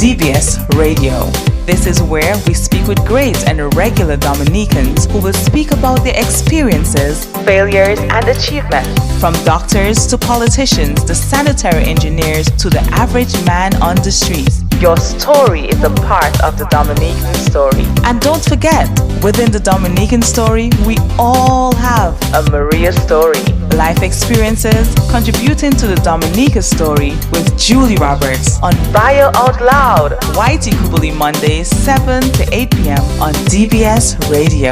DBS Radio. This is where we speak with great and regular Dominicans who will speak about their experiences, failures, and achievements. From doctors to politicians, to sanitary engineers to the average man on the streets. Your story is a part of the Dominican story. And don't forget, within the Dominican story, we all have a Maria story. Life experiences contributing to the Dominica story with Julie Roberts on Bio Out Loud, YT Kubuli Mondays, 7 to 8 p.m. on DBS Radio.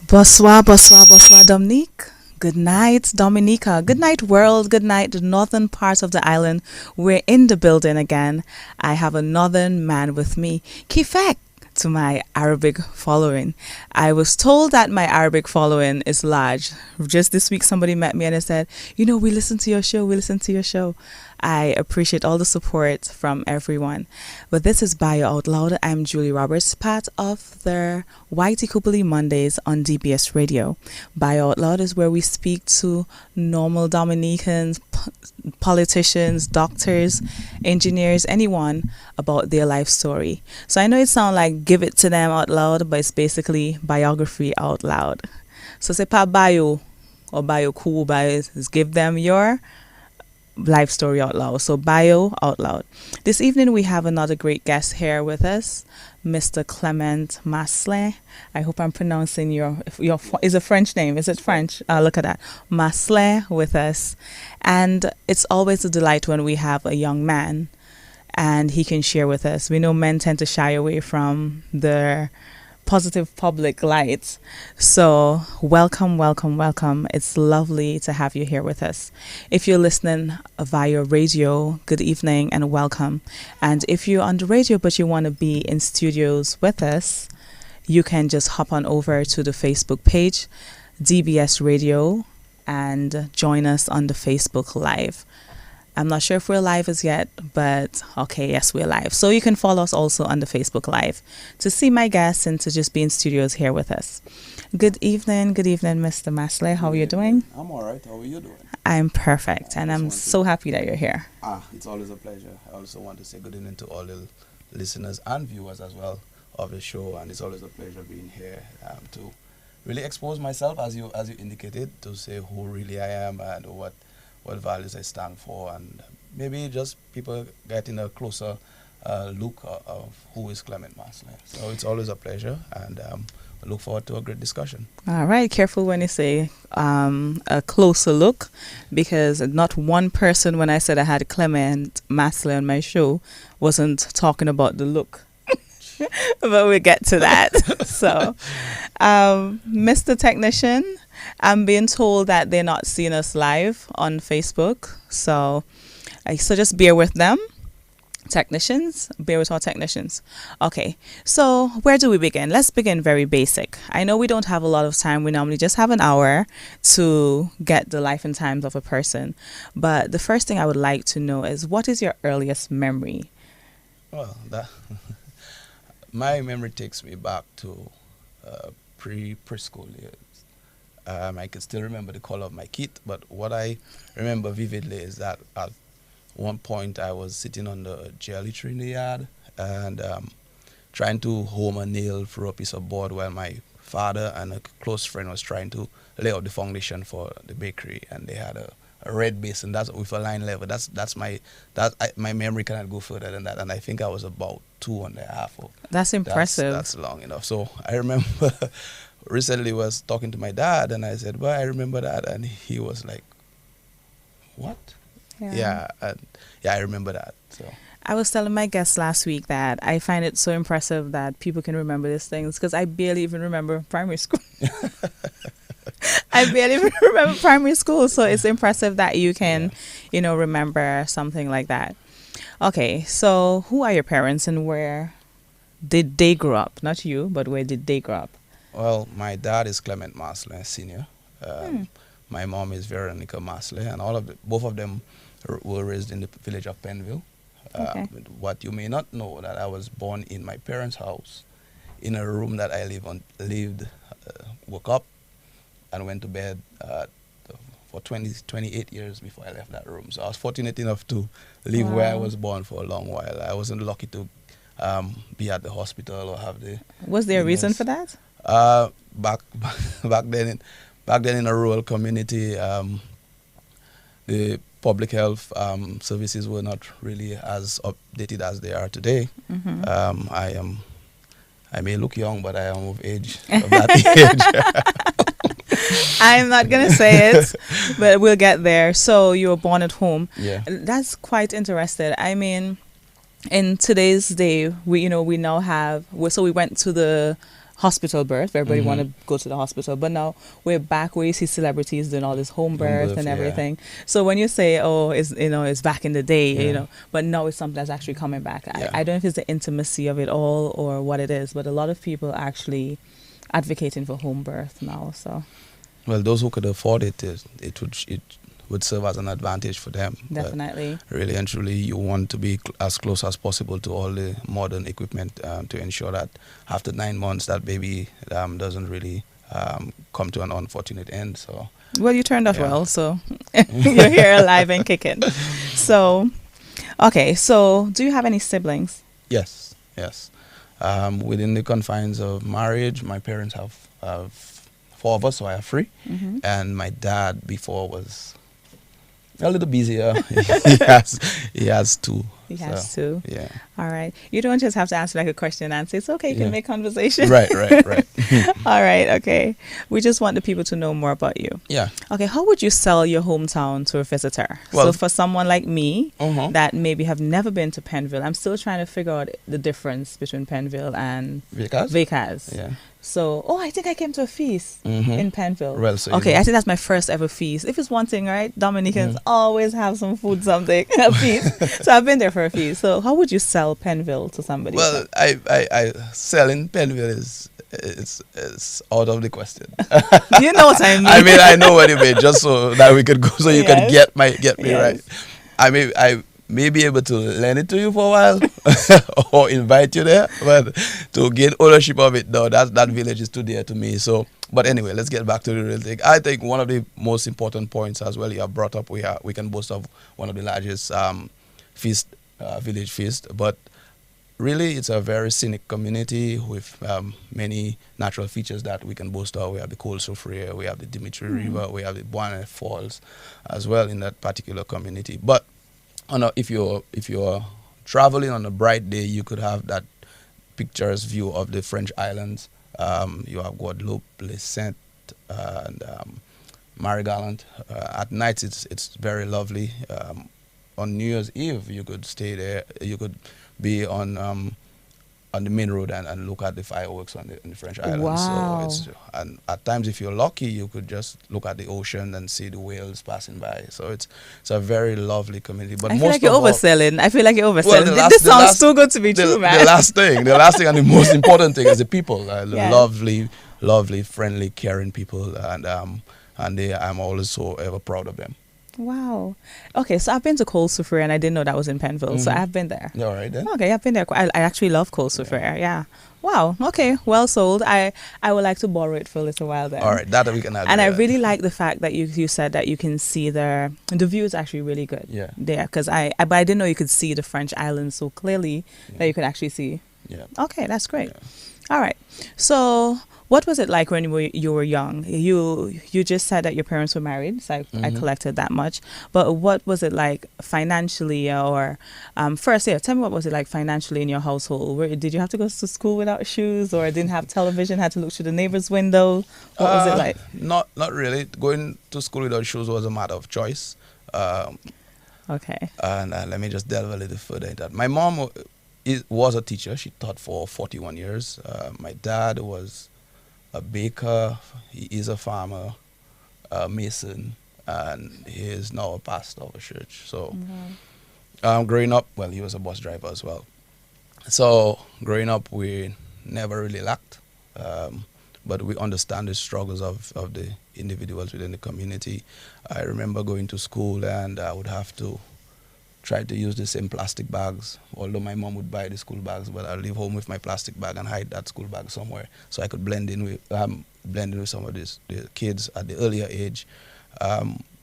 Bonsoir, bonsoir, bonsoir, Dominique. Good night, Dominica. Good night, world. Good night, the northern part of the island. We're in the building again. I have a northern man with me. Kifek to my Arabic following. I was told that my Arabic following is large. Just this week, somebody met me and they said, we listen to your show. I appreciate all the support from everyone. But this is Bio Out Loud. I'm Julie Roberts, part of the YT Kupali Mondays on DBS Radio. Bio Out Loud is where we speak to normal Dominicans, politicians, doctors, engineers, anyone about their life story. So I know it sounds like give it to them out loud, but it's basically biography out loud. So c'est pas bio or bio cool, bio is give them your life story out loud. So bio out loud. This evening we have another great guest here with us, Mr. Clement Marcellin. I hope I'm pronouncing your is a French name. Is it French? Look at that. Marcellin with us. And it's always a delight when we have a young man and he can share with us. We know men tend to shy away from the positive public light. So welcome. It's lovely to have you here with us. If you're listening via radio, good evening and welcome. And if you're on the radio but you want to be in studios with us, you can just hop on over to the Facebook page, DBS Radio, and join us on the Facebook Live. I'm not sure if we're live as yet, but okay, yes, we're live. So you can follow us also on the Facebook Live to see my guests and to just be in studios here with us. Good evening, Mr. Marcellin. How are you doing? I'm all right. How are you doing? I'm perfect, and I'm so happy that you're here. It's always a pleasure. I also want to say good evening to all the listeners and viewers as well of the show, and it's always a pleasure being here to really expose myself, as you indicated, to say who really I am and what values I stand for, and maybe just people getting a closer look of who is Clement Marcellin. So it's always a pleasure, and I look forward to a great discussion. All right, careful when you say a closer look, because not one person, when I said I had Clement Marcellin on my show, wasn't talking about the look. But we'll get to that. So, Mr. Technician, I'm being told that they're not seeing us live on Facebook. So just bear with them. Technicians, bear with our technicians. Okay, so where do we begin? Let's begin very basic. I know we don't have a lot of time. We normally just have an hour to get the life and times of a person. But the first thing I would like to know is, what is your earliest memory? Well, my memory takes me back to preschool years. I can still remember the color of my kit, but what I remember vividly is that at one point I was sitting on the jelly tree in the yard and trying to home a nail through a piece of board while my father and a close friend was trying to lay out the foundation for the bakery, and they had a red base, and that's with a line level. My memory cannot go further than that, and I think I was about 2.5. That's impressive. That's long enough. So I remember recently was talking to my dad, and I said, well, I remember that, and he was like, what? Yeah, I remember that. So I was telling my guests last week that I find it so impressive that people can remember these things, because I barely even remember primary school. I barely even remember primary school, so it's impressive that you can, remember something like that. Okay, so who are your parents and where did they grow up? Not you, but where did they grow up? Well, my dad is Clement Marcellin Sr. My mom is Veronica Marcellin, and both of them were raised in the village of Penville. Okay. What you may not know, that I was born in my parents' house, in a room that I woke up, and went to bed for 28 years before I left that room. So I was fortunate enough to live where I Wow. was born for a long while. I wasn't lucky to be at the hospital or have Was there the a reason for nurse. that? Back back then in a rural community, the public health services were not really as updated as they are today. Hmm. I am. I may look young, but I am of age of that age. I'm not gonna say it, but we'll get there. So you were born at home. Yeah. That's quite interesting. I mean, in today's day, we now have. So we went to the hospital birth. Everybody want Mm-hmm. to go to the hospital, but now we're back where you see celebrities doing all this home Home birth birth, and yeah. everything. So when you say, oh, it's back in the day, Yeah. but now it's something that's actually coming back. Yeah. I don't know if it's the intimacy of it all or what it is, but a lot of people actually advocating for home birth now. So Well, those who could afford it, it would serve as an advantage for them. But definitely. really and truly, you want to be as close as possible to all the modern equipment to ensure that after 9 months, that baby doesn't really come to an unfortunate end. So, Well, you turned out yeah. well, so you're here alive and kicking. So, okay. So, do you have any siblings? Yes, yes. Within the confines of marriage, my parents have four of us, so I have three. Mm-hmm. And my dad before was a little busier. he has two. He has two. Yeah. All right. You don't just have to answer like a question and answer. It's okay. You Yeah. can make conversation. Right. All right. Okay. We just want the people to know more about you. Yeah. Okay. How would you sell your hometown to a visitor? Well- So for someone like me Uh-huh. that maybe have never been to Penville, I'm still trying to figure out the difference between Penville and Because? Vacaz. Yeah. So, I think I came to a feast Mhm. in Penville. Well, so you okay, know. I think that's my first ever feast. If it's one thing, right? Dominicans Mhm. always have some food, something, a feast. So I've been there for a feast. So how would you sell Penville to somebody? Well, I selling Penville is it's out of the question. You know what I mean? I mean, I know what you mean, just so that we could go, so you can Yes. get me Yes. right. I may be able to lend it to you for a while, or invite you there, but to gain ownership of it, no, that village is too dear to me. So, but anyway, let's get back to the real thing. I think one of the most important points as well you have brought up, we can boast of one of the largest feast village feast, but really, it's a very scenic community with many natural features that we can boast of. We have the Cold Soufriere, we have the Dimitri River, we have the Boine Falls as well in that particular community. But if you're traveling on a bright day, you could have that picturesque view of the French islands. You have Guadeloupe, Les Saintes, and Marie-Galante. At night, it's very lovely. On New Year's Eve, you could stay there. You could be on the main road and look at the fireworks on the French islands. Wow. And at times, if you're lucky, you could just look at the ocean and see the whales passing by. So it's a very lovely community. But I feel most like you're of all- overselling. I feel like you're Well, overselling. the This last- the sounds last- too good to be the, true, the man. last thing and the most important thing is the people. The Yeah. lovely, friendly, caring people, and I'm always so ever proud of them. Wow. Okay, so I've been to Cold Soufriere and I didn't know that was in Penville. So Mhm. I've been there. All right then. Okay, I've been there. I actually love Cold Soufriere. Yeah. Wow. Okay. Well sold. I would like to borrow it for a little while then. All right, that we can have. And I really like the fact that you said that you can see the view is actually really good. Yeah. There, because but I didn't know you could see the French islands so clearly that you could actually see. Yeah. Okay, that's great. Yeah. All right. So, what was it like when you were young? You just said that your parents were married, so I Mhm. collected that much. But what was it like financially, or first, tell me what was it like financially in your household? Did you have to go to school without shoes, or didn't have television, had to look through the neighbor's window? What was it like? Not really. Going to school without shoes was a matter of choice. Okay. And let me just delve a little further into that. My mom was a teacher. She taught for 41 years. My dad was a baker. He is a farmer, a mason, and he is now a pastor of a church. So, growing up, well, he was a bus driver as well. So, growing up, we never really lacked, but we understand the struggles of the individuals within the community. I remember going to school and I would have to tried to use the same plastic bags. Although my mom would buy the school bags, but I'd leave home with my plastic bag and hide that school bag somewhere so I could blend in with some of the kids at the earlier age.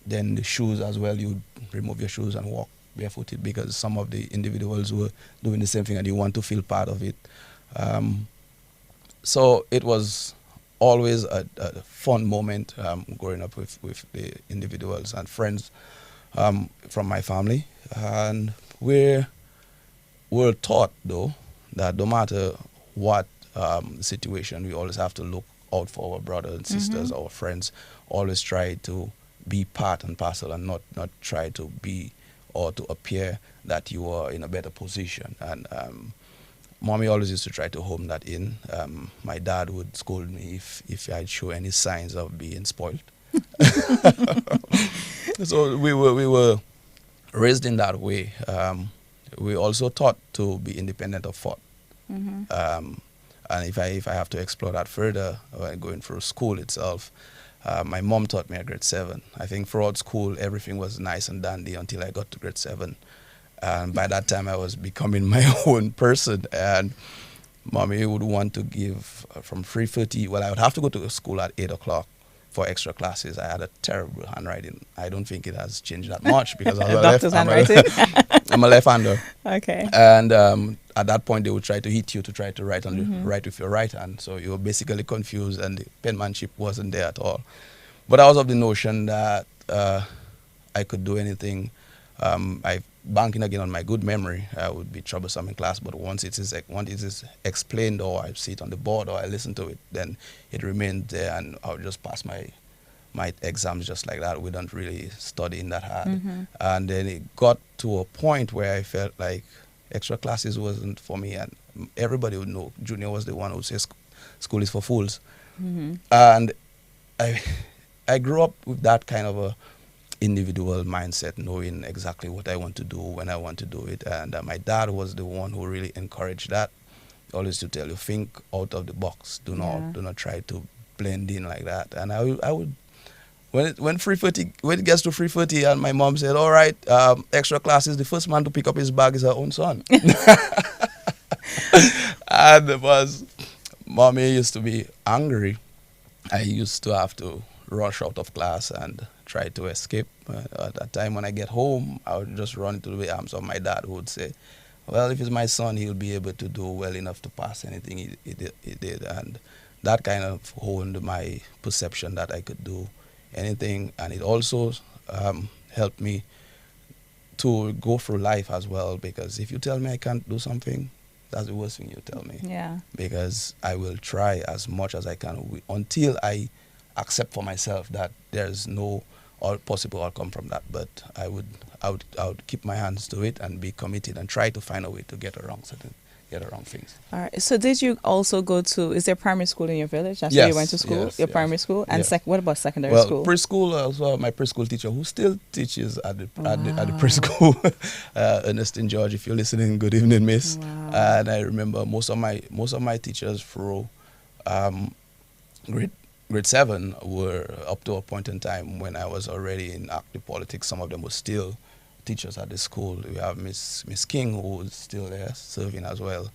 Then the shoes as well. You remove your shoes and walk barefooted because some of the individuals were doing the same thing and you want to feel part of it. So it was always a fun moment growing up with the individuals and friends from my family. And we're taught, though, that no matter what situation, we always have to look out for our brothers and sisters, our friends. Always try to be part and parcel and not try to be or to appear that you are in a better position. And mommy always used to try to home that in. My dad would scold me if I'd show any signs of being spoiled. So we were raised in that way. We also taught to be independent of thought. And if I have to explore that further, going through school itself, my mom taught me at grade 7. I think throughout school, everything was nice and dandy until I got to grade 7. And by that time, I was becoming my own person. And mommy would want to give from 3:30. Well, I would have to go to school at 8 o'clock for extra classes. I had a terrible handwriting. I don't think it has changed that much because A doctor's handwriting. I'm a left-hander. Okay. And at that point, they would try to hit you to try to write write with your right hand. So you were basically confused, and the penmanship wasn't there at all. But I was of the notion that I could do anything. Banking again on my good memory, I would be troublesome in class. But once it is explained, or I see it on the board, or I listen to it, then it remained there, and I would just pass my exams just like that. We don't really study in that hard. And then it got to a point where I felt like extra classes wasn't for me, and everybody would know junior was the one who says school is for fools. And I grew up with that kind of a individual mindset, knowing exactly what I want to do when I want to do it. And my dad was the one who really encouraged that. Always to tell you, think out of the box. Do not try to blend in like that. And I would when it gets to 3:30 and my mom said, all right, extra classes, the first man to pick up his bag is her own son. And it was, mommy used to be angry. I used to have to rush out of class and try to escape. At that time when I get home, I would just run into the arms of my dad, who would say, well, if it's my son, he'll be able to do well enough to pass anything he did. And that kind of honed my perception that I could do anything. And it also helped me to go through life as well, because if you tell me I can't do something, that's the worst thing you tell me. Yeah. Because I will try as much as I can until I accept for myself that there's no possible outcome from that. But I would keep my hands to it and be committed and try to find a way to get around things. All right. So did you also go to, is there primary school in your village? That's Yes, where you went to school? yes, Your yes. primary school? And Yes. what about secondary Well, school? preschool as well. My preschool teacher, who still teaches at the preschool, Ernestine George. If you're listening, good evening, Miss. Wow. And I remember most of my teachers through grade 7 were up to a point in time when I was already in active politics. Some of them were still teachers at the school. We have Miss King, who is still there serving as well.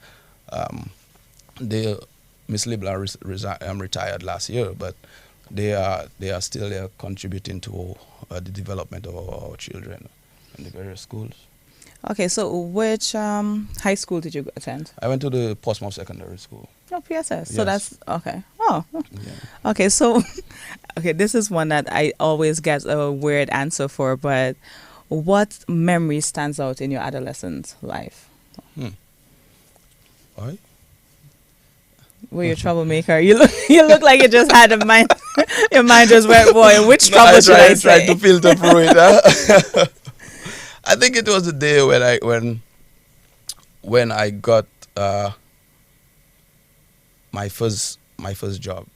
Miss Libla retired last year, but they are still there contributing to the development of our children in the various schools. Okay, so which high school did you attend? I went to the Portsmouth Secondary School. Oh, PSS. So Yes. that's, okay. Oh, Yeah. okay. So, okay, this is one that I always get a weird answer for, but what memory stands out in your adolescent life? All right. Were you a troublemaker? You look like you just had a mind. Your mind just went, boy, which trouble should I say? tried to filter through it. Huh? I think it was the day when I got my first job.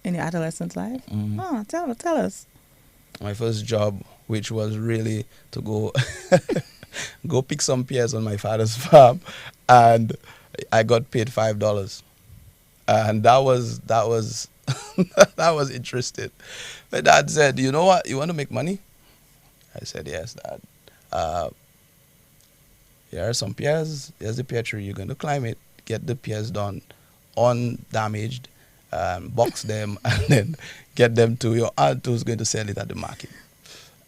In your adolescent life? Mhm. Oh, tell us. My first job, which was really to go pick some pears on my father's farm, and I got paid $5, and that was that was interesting. My dad said, "You know what? You want to make money?" I said, "Yes, Dad." Uh, here are some pears. Here's the pear tree. You're going to climb it, get the pears done undamaged, box them, and then get them to your aunt who's going to sell it at the market.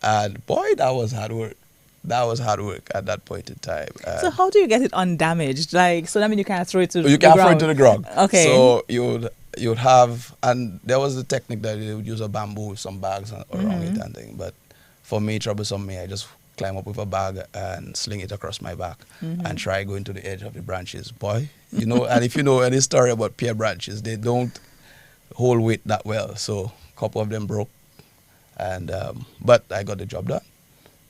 And boy, that was hard work. That was hard work at that point in time. So how do you get it undamaged? Like, so that means you can't throw it to You the can't throw it ground. to the ground. Okay. So you'd have, and there was a technique that they would use a bamboo with some bags around it and thing. But for me, troublesome me, I just climb up with a bag and sling it across my back and try going to the edge of the branches. Boy, you know, and if you know any story about pear branches, they don't hold weight that well. So a couple of them broke, and but I got the job done.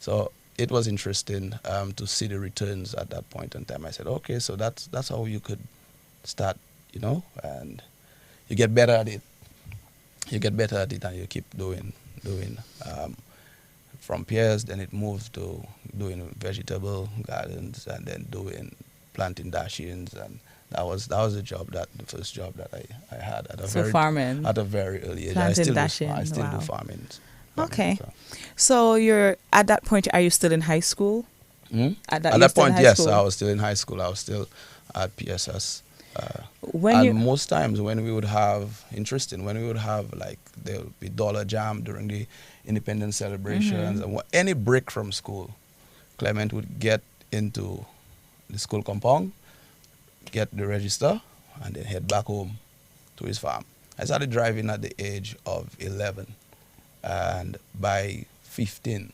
So it was interesting to see the returns at that point in time. I said, okay, so that's how you could start, you know, and you get better at it. You get better at it, and you keep doing. From pears, then it moved to doing vegetable gardens, and then doing planting dashings, and that was the first job that I had at Farming. at a very early age. Planting dashing. I still Wow. do farming. Okay. So. So you're at that point. Are you still in high school? At you're that still in point, high yes, school? I was still in high school. I was still at PSS. When And you most times when we would have, like, there would be Dollar Jam during the independence celebrations, and any break from school, Clement would get into the school compound, get the register, and then head back home to his farm. I started driving at the age of 11, and by 15,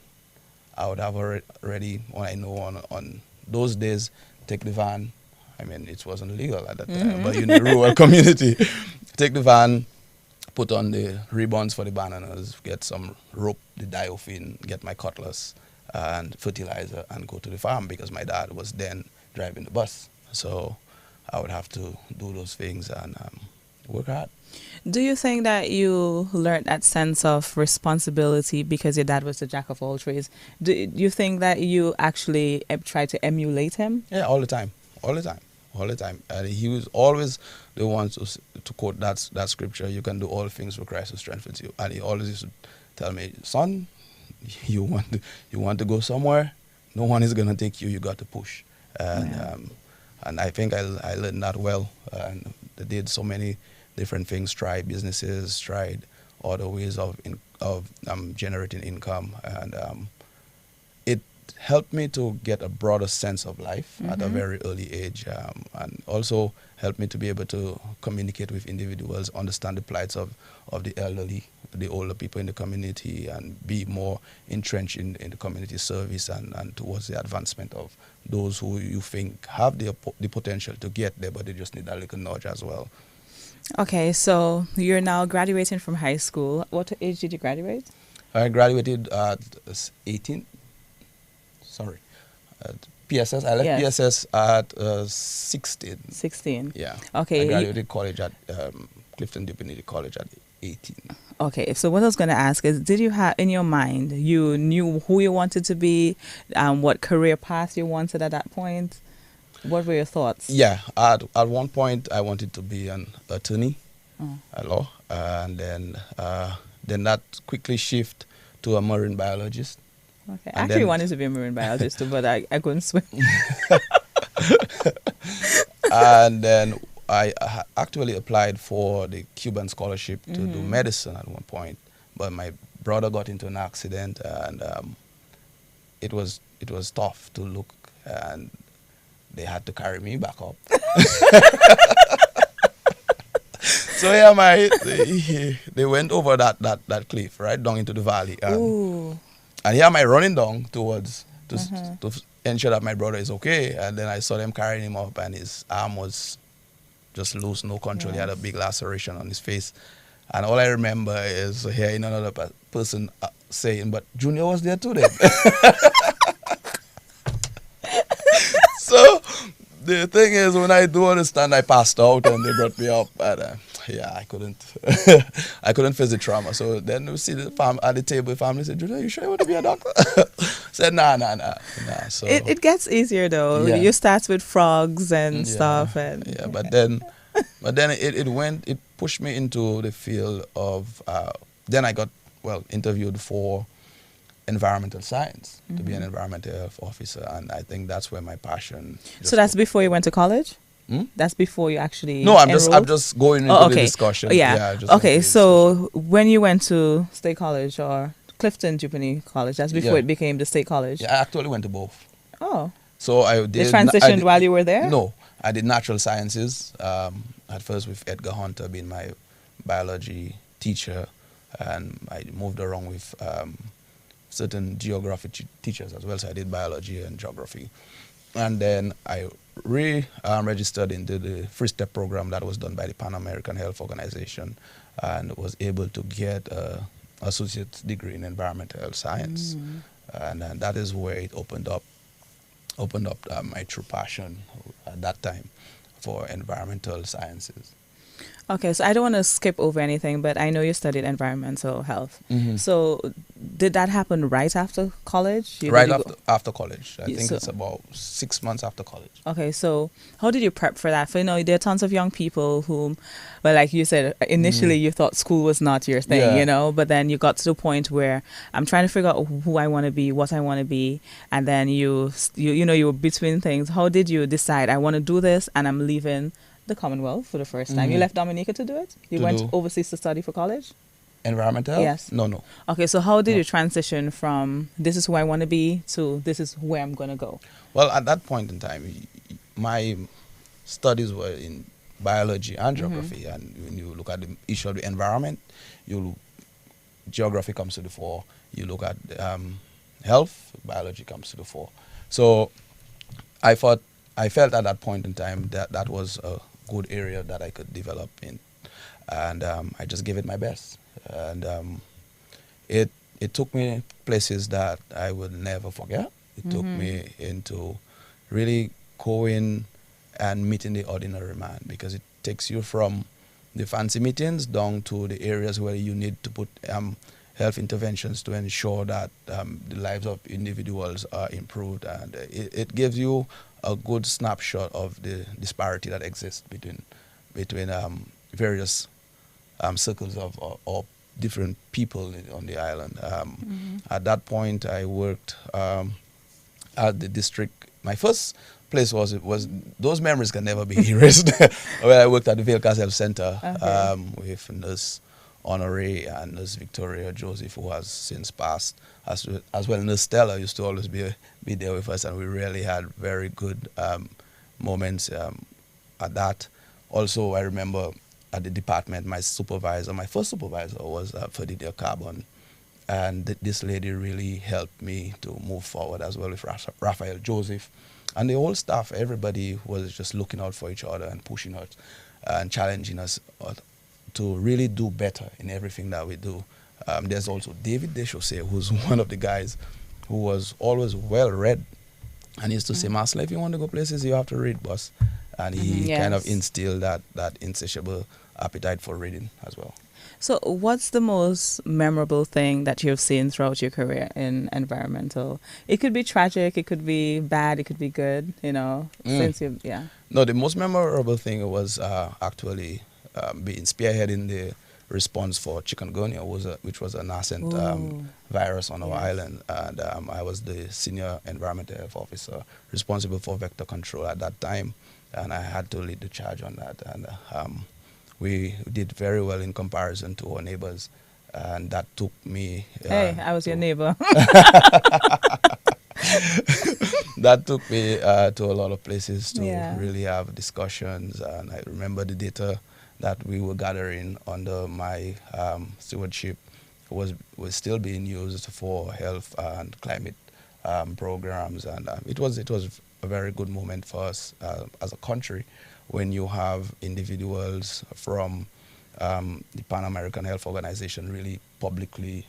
I would have already, when I know on those days, take the van. I mean, it wasn't legal at that time, but in the rural community, take the van, put on the ribbons for the bananas, get some rope, the diophin, get my cutlass and fertilizer, and go to the farm because my dad was then driving the bus. So I would have to do those things and work hard. do you think that you learned that sense of responsibility because your dad was the jack of all trades? Do you think that you actually try to emulate him? Yeah, all the time. And he was always the one to quote that scripture, you can do all things through Christ who strengthens you. And he always used to tell me, son, you want to go somewhere, no one is going to take you, you got to push. And I think I learned that well. And I did so many different things, tried businesses, tried other ways of generating income. And it helped me to get a broader sense of life at a very early age, and also helped me to be able to communicate with individuals, understand the plights of the elderly, the older people in the community, and be more entrenched in the community service and towards the advancement of those who you think have the potential to get there, but they just need a little nudge as well. Okay, so you're now graduating from high school. What age did you graduate? I graduated at 18. Sorry. At PSS. I left Yes. PSS at 16. 16. Yeah. Okay. I graduated college at Clifton Divinity College at 18. Okay, so what I was going to ask is, did you have in your mind, you knew who you wanted to be, what career path you wanted at that point? What were your thoughts? Yeah. At one point, I wanted to be an attorney at law, and then that quickly shift to a marine biologist. Okay, And I actually then- wanted to be a marine biologist too, but I couldn't swim. And then I actually applied for the Cuban scholarship to do medicine at one point, but my brother got into an accident, and it was tough to look, and they had to carry me back up. So yeah, they went over that cliff right down into the valley, Ooh. and here am I running down towards to ensure that my brother is okay, and then I saw them carrying him up, and his arm was just loose, no control. He had a big laceration on his face, and all I remember is hearing another person saying, "But Junior was there too then." So the thing is, when I do understand, I passed out and they brought me up, and I couldn't I couldn't face the trauma. So then we see the at the table, the family said, "Junior, you sure you want to be a doctor?" Said, nah. So It gets easier though. Yeah. You start with frogs and Yeah, stuff, and but then it pushed me into the field of then I got interviewed for environmental science, to be an environmental health officer, and I think that's where my passion. So that's before you went to college? Hmm? That's before you actually No, I'm enrolled? just going into Oh, the okay. discussion. Yeah. Just Okay, into the discussion. so when you went to State College or Clifton Jubilee College, that's before Yeah. it became the State College? Yeah, I actually went to both. Oh. So I They did. transitioned while you were there? No, I did natural sciences. At first with Edgar Hunter being my biology teacher, and I moved around with certain geography teachers as well. So I did biology and geography, and then I registered into the Free Step program that was done by the Pan American Health Organization, and was able to get a associate's degree in environmental health science, and that is where it opened up my true passion at that time for environmental sciences. Okay, so I don't want to skip over anything, but I know you studied environmental health. So did that happen right after college? Right after college. I think So- it's about 6 months after college. Okay, so how did you prep for that? For there are tons of young people who, well, like you said, initially you thought school was not your thing, Yeah. but then you got to the point where I'm trying to figure out who I want to be, what I want to be, and then you were between things. How did you decide I want to do this and I'm leaving the Commonwealth for the first time? You left Dominica to do it? You To went do- overseas to study for college? Environmental health? Yes. No. Okay, so how did you transition from this is who I want to be to this is where I'm going to go? Well, at that point in time, my studies were in biology and geography, and when you look at the issue of the environment, geography comes to the fore. You look at health, biology comes to the fore. So I felt at that point in time that was a good area that I could develop in, and I just gave it my best, and it took me places that I would never forget. It took me into really going and meeting the ordinary man, because it takes you from the fancy meetings down to the areas where you need to put health interventions to ensure that the lives of individuals are improved, and it gives you a good snapshot of the disparity that exists between various circles of or different people on the island. At that point, I worked at the district. My first place was those memories can never be erased. Where I worked at the Vale Castle Center with Nurse Honore and Nurse Victoria Joseph, who has since passed, as well. Nurse Stella used to always be there with us, and we really had very good moments at that. Also, I remember at the department, my first supervisor was Ferdinand Carbon, and this lady really helped me to move forward, as well with Raphael Joseph. And the whole staff, everybody was just looking out for each other and pushing us and challenging us to really do better in everything that we do. There's also David Deschaussee, who's one of the guys who was always well-read. And he used to say, Marcellin, if you want to go places, you have to read, boss. And he kind of instilled that insatiable appetite for reading as well. So what's the most memorable thing that you've seen throughout your career in environmental? It could be tragic, it could be bad, it could be good, since you, No, the most memorable thing was actually being spearheading the response for chikungunya, which was a nascent virus on our island. And I was the senior environmental health officer responsible for vector control at that time. And I had to lead the charge on that. And we did very well in comparison to our neighbors, and that took me. Hey, I was your neighbor. That took me to a lot of places to really have discussions, and I remember the data that we were gathering under my stewardship was still being used for health and climate programs, and it was a very good moment for us as a country, when you have individuals from the Pan American Health Organization really publicly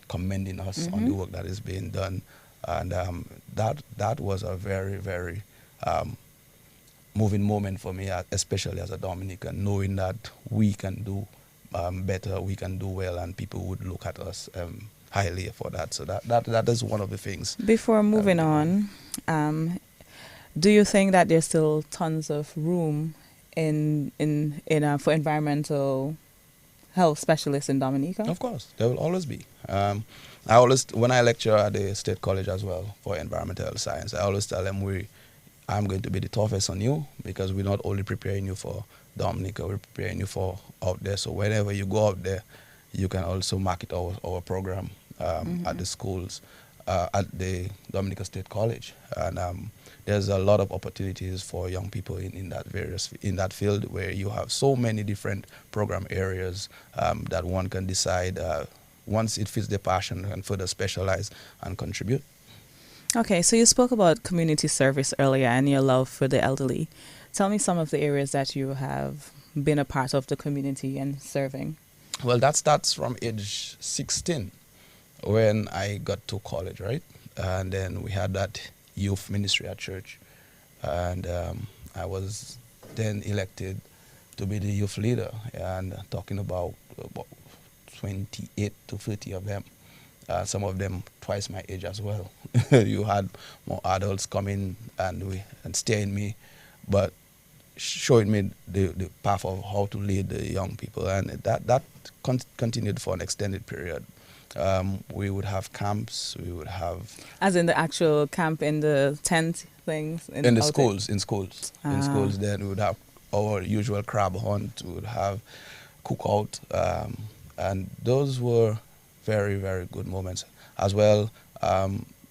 commending us on the work that is being done. And that was a very, very moving moment for me, especially as a Dominican, knowing that we can do better, we can do well, and people would look at us highly for that. So that is one of the things. Before moving on, do you think that there's still tons of room in for environmental health specialists in Dominica? Of course, there will always be. I always, when I lecture at the State College as well for environmental science, I always tell them I'm going to be the toughest on you because we're not only preparing you for Dominica, we're preparing you for out there. So whenever you go out there, you can also market our program at the schools, at the Dominica State College, and there's a lot of opportunities for young people in that field where you have so many different program areas that one can decide once it fits their passion and further specialize and contribute. Okay, so you spoke about community service earlier and your love for the elderly. Tell me some of the areas that you have been a part of the community and serving. Well, that starts from age 16 when I got to college, right? And then we had that youth ministry at church. And I was then elected to be the youth leader, and talking about 28 to 30 of them. Some of them twice my age as well. You had more adults coming and steering me, but showing me the path of how to lead the young people, and that continued for an extended period. We would have camps. We would have, as in the actual camp in the tent things in the schools. In schools, then we would have our usual crab hunt. We would have cookout, and those were very, very good moments as well.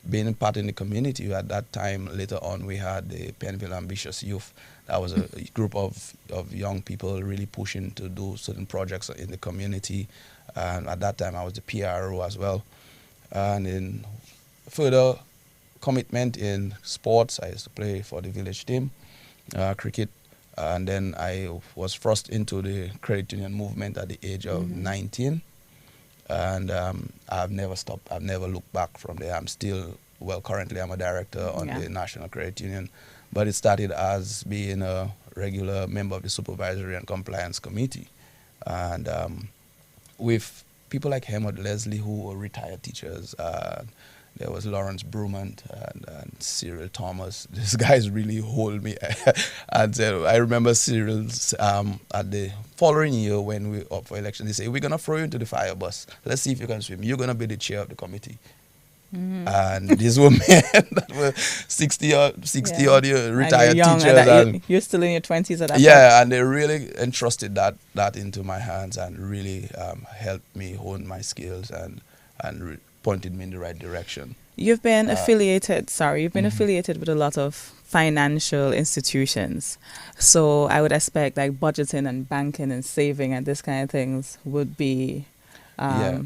Being part in the community at that time, later on, we had the Penville Ambitious Youth. That was a group of young people really pushing to do certain projects in the community. And at that time, I was the PRO as well. And in further commitment in sports, I used to play for the village team, cricket. And then I was thrust into the credit union movement at the age of 19. And I've never stopped. I've never looked back from there. I'm still, currently I'm a director on the National Credit Union. But it started as being a regular member of the Supervisory and Compliance Committee. And with people like Hemod Leslie, who were retired teachers, there was Lawrence Brumant and Cyril Thomas. These guys really hold me. And I remember Cyril's at the following year when we up for election, they say, we're going to throw you into the fire bus. Let's see if you can swim. You're going to be the chair of the committee. And these were men that were 60 odd year retired teachers. You're still in your 20s at that point. Yeah, and they really entrusted that into my hands and really helped me hone my skills and pointed me in the right direction. You've been affiliated with a lot of financial institutions. So I would expect like budgeting and banking and saving and this kind of things would be so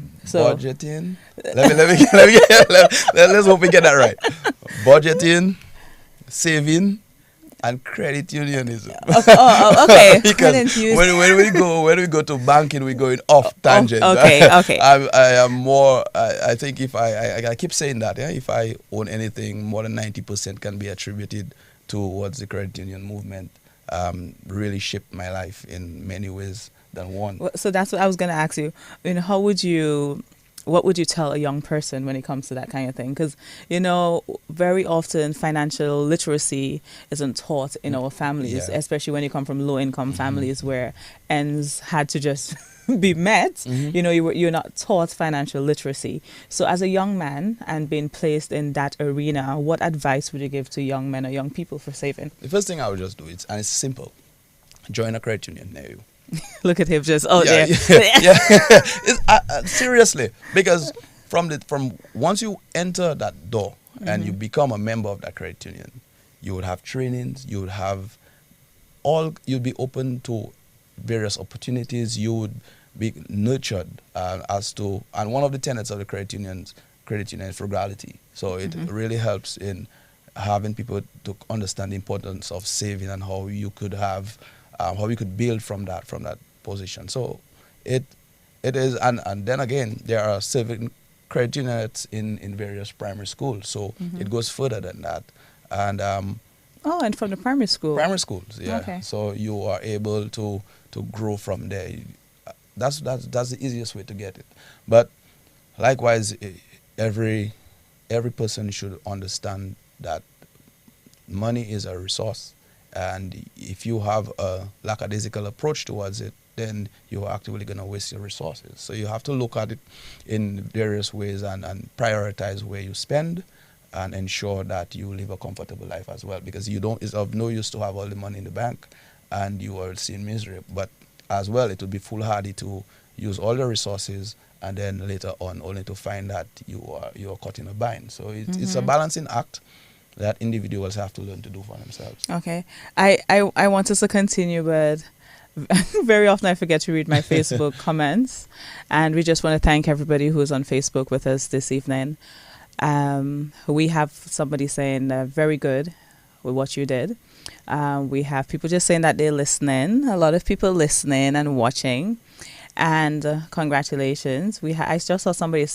budgeting. Let's hope we get that right. Budgeting, saving, and credit unionism. Okay. Because when we go to banking, we're going off tangent. Okay. I am more. I think if I keep saying that, if I own anything, more than 90% can be attributed towards the credit union movement. Really shaped my life in many ways than one. So that's what I was going to ask you. What would you tell a young person when it comes to that kind of thing? Because, very often financial literacy isn't taught in our families, especially when you come from low-income families where ends had to just be met. You're not taught financial literacy. So as a young man and being placed in that arena, what advice would you give to young men or young people for saving? The first thing I would just do, and it's simple, join a credit union near you. Look at him just, seriously, because from once you enter that door and you become a member of that credit union, you would have trainings, you'd be open to various opportunities, you would be nurtured and one of the tenets of the credit union is frugality. So it really helps in having people to understand the importance of saving and how you could build from that position. So it is, and then again, there are saving credit unions in various primary schools. So it goes further than that. And and from the primary school. Primary schools, yeah. Okay. So you are able to grow from there. That's the easiest way to get it. But likewise, every person should understand that money is a resource. And if you have a lackadaisical approach towards it, then you're actually going to waste your resources. So you have to look at it in various ways and prioritize where you spend and ensure that you live a comfortable life as well, because you don't, it's of no use to have all the money in the bank and you are seeing misery. But as well, it would be foolhardy to use all the resources and then later on only to find that you are caught in a bind. So it's a balancing act that individuals have to learn to do for themselves. Okay. I want us to continue, but very often I forget to read my Facebook comments. And we just want to thank everybody who's on Facebook with us this evening. We have somebody saying very good with what you did. We have people just saying that they're listening. A lot of people listening and watching. And congratulations. I just saw somebody,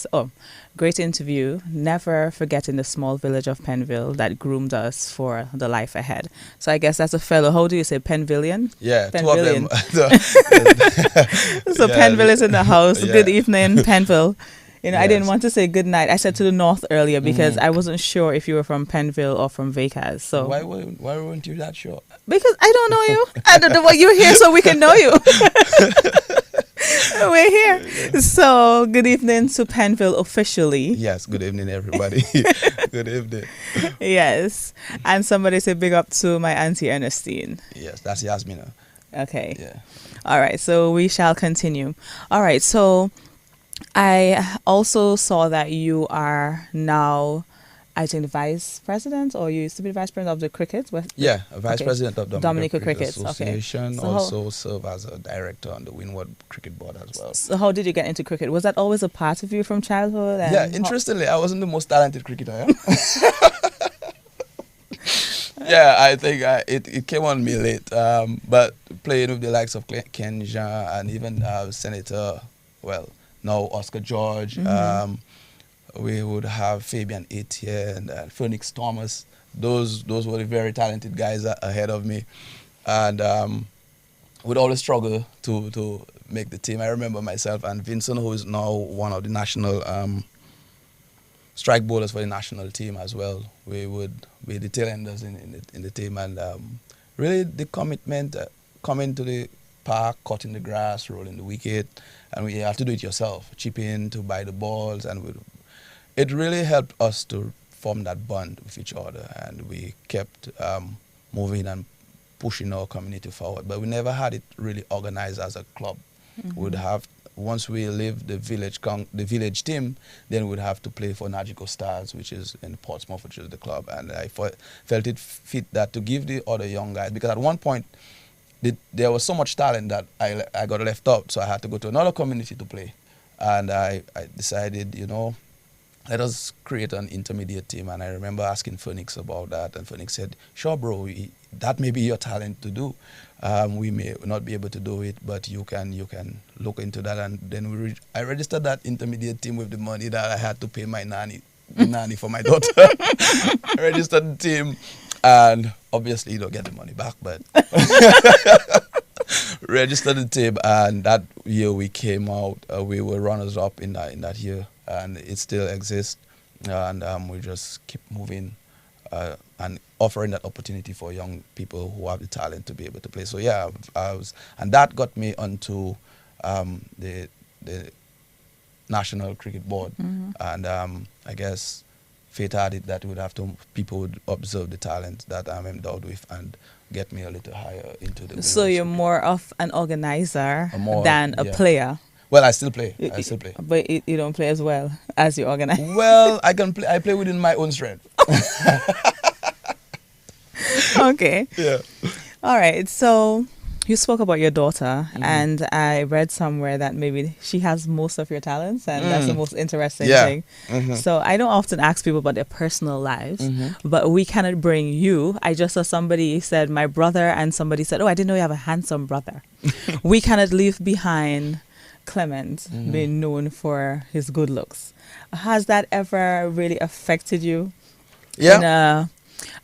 great interview. Never forgetting the small village of Penville that groomed us for the life ahead. So I guess that's a fellow, how do you say, Penvillian? Yeah, Penvillian. two of them. So yeah, Penville is in the house. Yeah. Good evening, Penville. Yes. I didn't want to say good night. I said to the north earlier because I wasn't sure if you were from Penville or from Vacaz. So why weren't you that sure? Because I don't know you. I don't know what you're here so we can know you. We're here. So good evening to Penville officially. Yes, good evening everybody. Good evening. Yes. And somebody said big up to my auntie Ernestine. Yes, that's Yasmina. Okay. Yeah. All right. So we shall continue. All right. So I also saw that you are now, I think, the vice president, or you used to be the vice president of the cricket? Vice president of Dominica Cricket Cricket Association. Okay. So also serve as a director on the Windward Cricket Board as well. So how did you get into cricket? Was that always a part of you from childhood? And yeah, interestingly, I wasn't the most talented cricketer. Yeah, I think it came on me late. But playing with the likes of Ken Jean and even Senator, now Oscar George. We would have Fabian Etienne and Phoenix Thomas. Those were the very talented guys ahead of me, and would always struggle to make the team. I remember myself and Vincent, who is now one of the national strike bowlers for the national team as well. We would be the tail enders in the team, and really the commitment, coming to the park, cutting the grass, rolling the wicket, and you have to do it yourself, chip in to buy the balls, and it really helped us to form that bond with each other, and we kept moving and pushing our community forward. But we never had it really organized as a club. We'd have, once we leave the village team, then we'd have to play for Nagico Stars, which is in Portsmouth, which is the club. And I felt it fit that to give the other young guys, because at one point there was so much talent that I got left out, so I had to go to another community to play. And I decided, let us create an intermediate team. And I remember asking Phoenix about that, and Phoenix said, sure, bro, that may be your talent to do. We may not be able to do it, but you can look into that. And then I registered that intermediate team with the money that I had to pay my nanny for my daughter. I registered the team, and obviously you don't get the money back, but registered the team, and that year we came out, we were runners up in that year, and it still exists, and we just keep moving and offering that opportunity for young people who have the talent to be able to play. So yeah, and that got me onto the National Cricket Board, and I guess fate had it that people would observe the talent that I'm endowed with and get me a little higher into the. So you're more of an organizer than a player. Well, I still play. But you don't play as well as you organize. Well, I can play. I play within my own strength. Okay. Yeah. All right. So you spoke about your daughter, and I read somewhere that maybe she has most of your talents, and that's the most interesting thing. So I don't often ask people about their personal lives, but we cannot bring you. I just saw somebody said my brother, and somebody said, oh, I didn't know you have a handsome brother. We cannot leave behind Clement being known for his good looks. Has that ever really affected you? Yeah.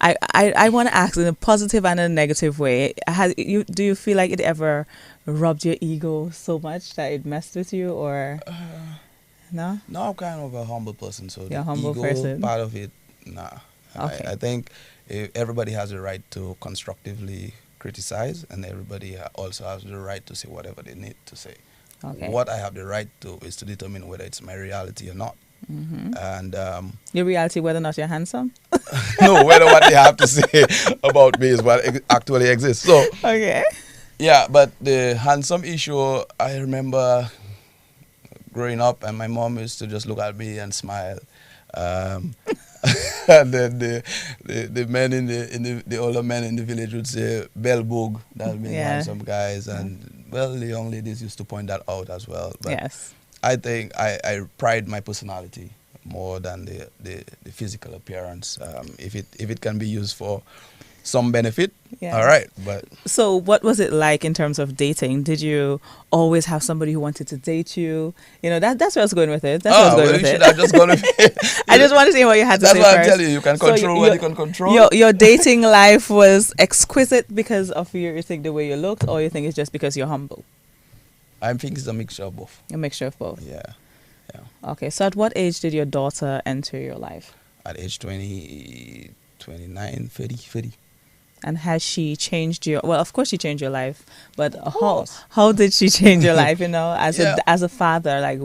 I want to ask in a positive and a negative way. Do you feel like it ever rubbed your ego so much that it messed with you, or no? No, I'm kind of a humble person, so you're a the humble ego person. part of it, nah. Okay. I think everybody has a right to constructively criticize, and everybody also has the right to say whatever they need to say. Okay. What I have the right to is to determine whether it's my reality or not. Mm-hmm. And Your reality, whether or not you're handsome? no, whether what they have to say about me is what actually exists. So, Okay. yeah, but the handsome issue, I remember growing up, and my mom used to just look at me and smile. Um, and then the men the older men in the village would say Belbog, that means Yeah. handsome guys, and well, the young ladies used to point that out as well. But Yes. I think I pride my personality more than the physical appearance. If it can be used for some benefit, Yeah. all right. But So what was it like in terms of dating? Did you always have somebody who wanted to date you? You know, that's where I was going with it. That's where I was going well, with you should it. have just gone with it. I just want to see what you had to That's say why I'm first. telling you. You can So control what you can control. Your dating life was exquisite because of you think the way you looked, or you think it's just because you're humble? I think it's a mixture of both. A mixture of both. Yeah. Okay. So at what age did your daughter enter your life? At age 20, 29, 30, 30. And has she changed your? Well, of course she changed your life, but course. how did she change your life? You know, Yeah. as a father, like